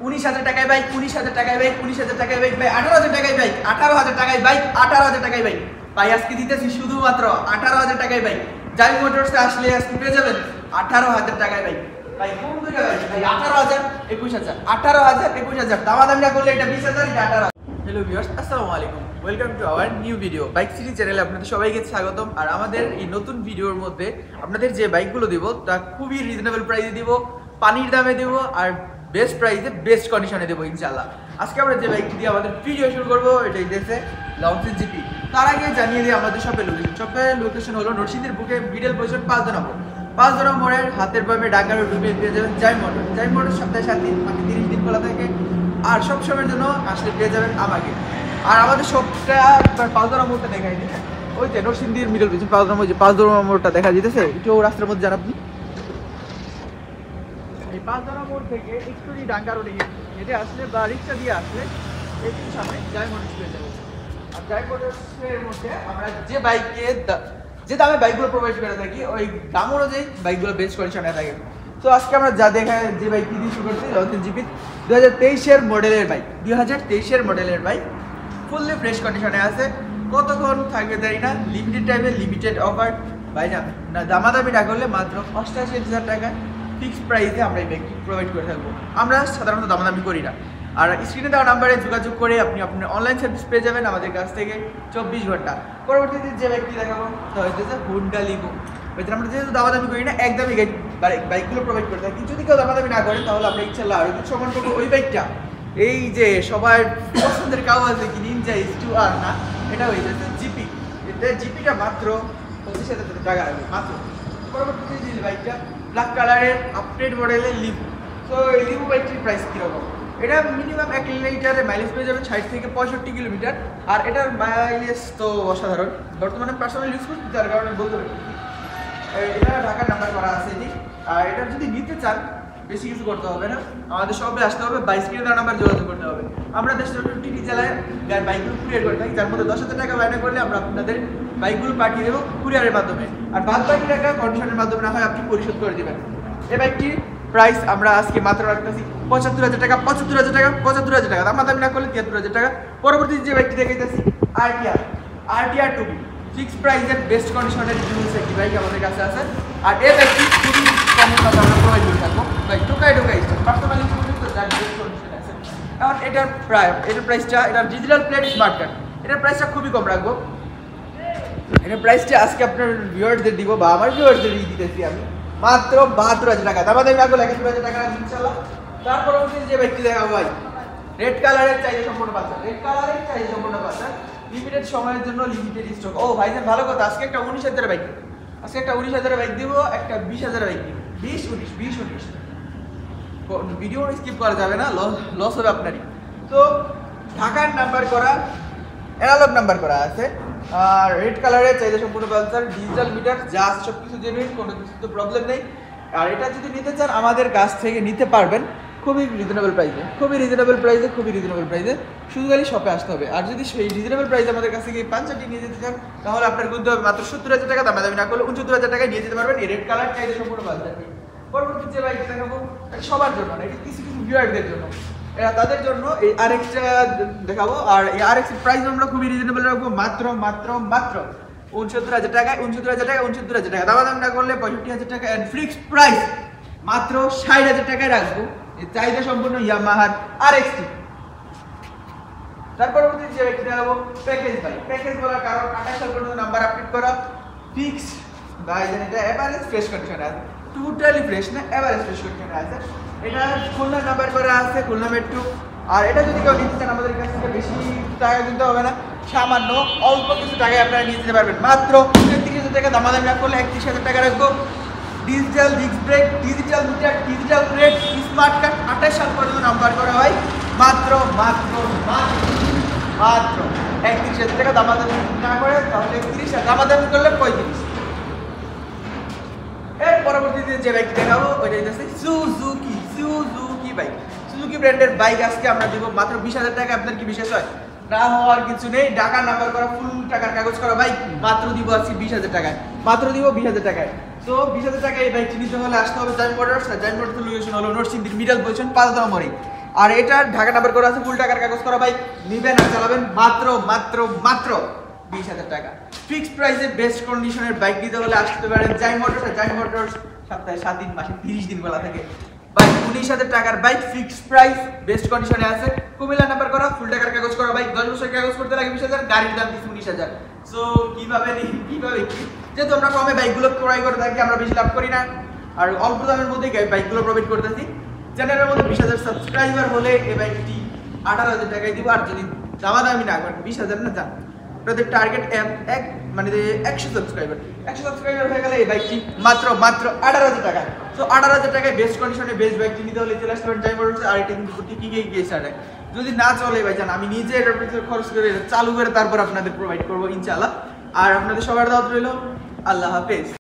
19,000 টাকায় বাইক, 19,000 টাকায় বাইক, 19,000 টাকায় বাইক ভাই, 18,000 টাকায় বাইক, 18,000 টাকায় বাইক, 18,000 টাকায় বাইক ভাই। আজকে দিতেছি শুধুমাত্র 18,000 টাকায় বাইক। জাইম মোটরসে আসলে আজকে পেয়ে যাবেন 18,000 টাকায় বাইক ভাই। কোন দুইটা বাইক ভাই? 18,000, 21,000, 18,000, 21,000। দামাদামি না করলে এটা 20,000, এটা 18,000। হ্যালো ভিউয়ার্স, আসসালামু আলাইকুম, welcome to our new video. Bike city চ্যানেলে আপনাদের সবাইকে স্বাগতম। আর আমাদের এই নতুন ভিডিওর মধ্যে আপনাদের যে বাইকগুলো দিব তা খুবই রিজনেবল প্রাইসে দিব, পানির দামে দিব, আর বেস্ট প্রাইসে বেস্ট কন্ডিশনে দেবো ইনশাআল্লাহ। আজকে আমরা যে বাইকটি দিয়ে আমাদের ভিডিও শুরু করবো এটাই দিয়েছে লঞ্চের জিপি। তার আগে জানিয়ে দিই আমাদের শপের লোকেশন। শপের লোকেশন হলো নরসিংদীর বুকে মিডল পজিশন 5 নম্বর, 5 নম্বর মোড়ের হাতের পাবে ডাকার ঢুকে পেয়ে যাবেন জাইম মোটর। জাইম মোটর সপ্তাহে 7 দিন, বাকি 30 দিন খোলা থাকে। আর সব সময়ের জন্য আসলে পেয়ে যাবেন আমাকে। আর আমাদের শপটা 5 নম্বর মোড়টা দেখাই দিই, ওই যে নরসিংদীর মিডল পজিশন 5 নম্বর, যে 5 নম্বর মোড়টা দেখা যেতেছে একটু রাস্তার মধ্যে যান আপনি। এই 5 নম্বর মোড় থেকে একটু ডাঙ্গা রোডে হেঁটে আসলে বা রিক্সা দিয়ে আসলে একটু সামনে জাইম মোটরস পেয়ে যাবেন। আর জাইম মোটরসের মধ্যে আমরা যে বাইকে যে দামে বাইকগুলো প্রোভাইড করে থাকি ওই দাম অনুযায়ী বাইকগুলো বেস্ট কন্ডিশনে থাকে। তো আজকে আমরা যা দেখায় যে বাইকটি দিয়ে শুরু করছি লঞ্চের জিপি 2023-এর মডেলের বাইক, 2023-এর মডেলের বাইক, ফুললি ফ্রেশ কন্ডিশনে আছে। কতক্ষণ থাকবে জানি না, লিমিটেড টাইমে লিমিটেড অফার ভাই। না দামাদামি না করলে মাত্র 88,000 টাকা ফিক্সড প্রাইসে আমরা এই বাইকটি প্রোভাইড করে থাকবো। আমরা সাধারণত দামাদামি করি না। আর স্ক্রিনে দেওয়া নাম্বারে যোগাযোগ করে আপনি আপনার অনলাইন সার্ভিস পেয়ে যাবেন আমাদের কাছ থেকে 24 ঘন্টা। পরবর্তীতে যে বাইকটি দেখাবো তা হচ্ছে হুন্ডা লিভো। আমরা যেহেতু দামাদামি করি না, একদমই বাইকগুলো প্রোভাইড করে থাকি। যদি কেউ দামাদামি না করেন তাহলে আমরা ইনশাআল্লাহ আরও কিছু সমান করবো। ওই বাইকটা এই যে সবার পছন্দের কাউ আছে কি নিনজা H2R না, এটা হয়ে যাচ্ছে জিপি। এটা জিপিটা মাত্র 25,000 টাকা লাগবে মাত্র। পরবর্তীতে যে বাইকটা ব্ল্যাক কালারের আপডেট মডেলের লিভো। তো এই লিভো বাইকটির প্রাইস কীরকম? এটা মিনিমাম 1 লিটারের মাইলেজ পেয়ে যাবেন 60 থেকে 65 কিলোমিটার। আর এটার মাইলেজ তো অসাধারণ, বর্তমানে পার্সোনাল ইউজ করছি যার কারণে বলতে পারি। এটা ঢাকার নাম্বার করা আছে এটি। আর এটা যদি নিতে চান বেশি কিছু করতে হবে না, আমাদের শপে আসতে হবে, 22 কিলোমিটার নাম্বার যোগাযোগ করতে হবে। আমরা দেশের 50টি জেলায় বাইকগুলো কুরিয়ার করে থাকি, যার মধ্যে 10,000 টাকা বায়না করলে আমরা আপনাদের বাইকগুলো পাঠিয়ে দেবো কুরিয়ারের মাধ্যমে। আর বাদ বাকি টাকা কন্ডিশনের মাধ্যমে না হয় আপনি পরিশোধ করে দেবেন। এই বাইকটির প্রাইস আমরা আজকে মাত্র রাখতেছি 75,000 টাকা, 75,000 টাকা, 75,000 টাকা, দামাদামি না করলে 73,000 টাকা। পরবর্তীতে যে বাইকটি দেখাইতেছি RTR 2B, ফিক্সড প্রাইসের বেস্ট কন্ডিশনের ইউজ একটি বাইক আমাদের কাছে আছে। আর এই বাইকটি খুবই কম দামে আমরা প্রোভাইড করে থাকবো। বাইক টোকাই পার্সোনালি যার বেস্ট কন্ডিশনে আছে। কারণ এটার প্রাইসটা, এটার ডিজিটাল প্লেট স্মার্ট কার্ড, এটার প্রাইসটা খুবই কম রাখবো। এটার প্রাইসটা আজকে আপনার ভিউয়ারদের দিব বা আমার ভিউয়ারদের দিতেছি আমি মাত্র 72,000 টাকা। দামাদামি না করলে 71,000 টাকা ইনশাআল্লাহ। তারপর যে বাইকটি দেখাবো ভাই, রেড কালারের চাইলে সম্পূর্ণ পাচ্ছেন, রেড কালারের চাইলে সম্পূর্ণ পাচ্ছেন, লিমিটেড সময়ের জন্য লিমিটেড স্টক। ও ভাইজান ভালো কথা, আজকে একটা 19,000 বাইক, আজকে একটা 19,000 বাইক দিব, একটা 20,000 বাইক দিব। 20-19 ভিডিও স্কিপ করা যাবে না, লস হবে আপনারই। তো ঢাকার নাম্বার করা, অ্যানালগ নাম্বার করা আছে। আর রেড কালারের চাইলে সম্পূর্ণ পালসার, ডিজিটাল মিটার, জাস্ট সব কিছু জেনুইন, কোনো কিছু তো প্রবলেম নেই। আর এটা যদি নিতে চান আমাদের কাছ থেকে নিতে পারবেন খুবই রিজনেবল প্রাইসে, খুবই রিজনেবল প্রাইসে। শুধু খালি শপে আসতে হবে। আর যদি সেই রিজনেবল প্রাইসে আমাদের কাছ থেকে 5-6টি নিয়ে যেতে চান তাহলে আপনার গুনতে হবে মাত্র 70,000 টাকা। দামাদামি না করলে 69,000 টাকায় নিয়ে যেতে পারবেন এই রেড কালার চাইলে সম্পূর্ণ পালসার। পরবর্তী যে বাইকটা দেখাবো সবার জন্য না, এটা কিছু ভিউয়ারদের জন্য, তাদের জন্য এই RX-টা দেখাবো। আর এই RX এর প্রাইস আমরা খুবই রিজনেবল রাখবো, মাত্র 69,000 টাকা, 69,000 টাকা। দামাদামি না করলে 65,000 টাকা এন্ড ফিক্সড প্রাইস মাত্র 60,000 টাকায় রাখবো এই চাহিদা সম্পূর্ণ ইয়ামাহার RX-টি। তারপর যে বাইকটা দেখাবো প্যাকেজ বাইক। প্যাকেজ বলার কারণ 28 সাল পর্যন্ত নাম্বার আপডেট করা, ফিক্সড ভাই, এটা এভারেজ ফ্রেশ কন্ডিশনে আছে, টোটালি ফ্রেশ না, এভারেজ ফ্রেশ কন্ডিশনে আছে। এটা খুলনা নাম্বার করা আছে, খুলনা মেট্রো। আর এটা যদি কেউ নিতে চান আমাদের কাছ থেকে বেশি টাকা কিনতে হবে না, সামান্য অল্প কিছু টাকায় আপনারা নিয়ে যেতে পারবেন। মাত্র 33,000 টাকা, দামাদামি না করলে 31,000 টাকা রাখবো। Digital disc brake, digital meter, digital plate, smart card, 28 সাল পর্যন্ত নাম্বার করা হয়। মাত্র 31,000 টাকা, দামাদামি না করে তাহলে 31,000, দামাদামি করলে 35। এর পরবর্তীতে যে বাইকটি দেখাবো ওইটা হচ্ছে সুজুকি বাইক। সুজুকি ব্র্যান্ডের বাইক আজকে আমরা দিব মাত্র 20,000 টাকা। আপনার কি বিশেষ হয়? না হওয়ার কিছু নেই, ঢাকা নাম্বার করা, ফুল টাকার কাগজ করা বাইক মাত্র দিব আজকে 20,000 টাকায়, মাত্র দিব 20,000 টাকায়। তো 20,000 টাকায় এই বাইকটি নিতে হলে আসতে হবে জাইম মোটরস। জাইম মোটরস লোকেশন হলো নরসিংদীর মিডল পজিশন 5 নম্বরে। আর এটা ঢাকা নাম্বার করা আছে, ফুল টাকার কাগজ করা বাইক, নিবেন আর চালাবেন মাত্র মাত্র মাত্র 20,000 টাকা। ফিক্সড প্রাইসে বেস্ট কন্ডিশনের বাইক নিতে হলে আসতে পারেন জাই মোটরস। জাই মোটরস সপ্তাহে 7 দিন মাসে 30 দিন বেলা থাকে। বাইক 19,000 টাকার বাইক, ফিক্সড প্রাইস, বেস্ট কন্ডিশনে আছে, কুমিল্লা নাম্বার করা, ফুল টাকার কাগজ করা বাইক, 10 বছর কাগজ করতে লাগে 20,000, গাড়ির দাম 19,000। সো কিভাবে কি যেহেতু আমরা কমে বাইকগুলো ক্রয় করে থাকি, আমরা বেশি লাভ করি না, আর অল্প দামের মধ্যে বাইকগুলো প্রোভাইড করতেছি। চ্যানেলের মধ্যে 20,000 সাবস্ক্রাইবার হলে এই বাইকটি 18,000 টাকায় দিব। আর যদি দামাদামি না করেন 20,000 না যান, আপনাদের টার্গেট এক মানে 100 সাবস্ক্রাইবার হয়ে গেলে এই বাইকটি মাত্র 18,000 টাকা। সো 18,000 টাকায় বেস্ট কন্ডিশনে বেস্ট বাইকটি নিতে হলে চলে আসতে পারেন জাই মোটরস। আর এটা কিন্তু গিয়ে যদি না চলে ভাই জান, আমি নিজে এটার পিছনে খরচ করে চালু করে তারপর আপনাদের প্রোভাইড করবো ইনশাআল্লাহ। আর আপনাদের সবার দাওয়াত রইল। আল্লাহ হাফেজ।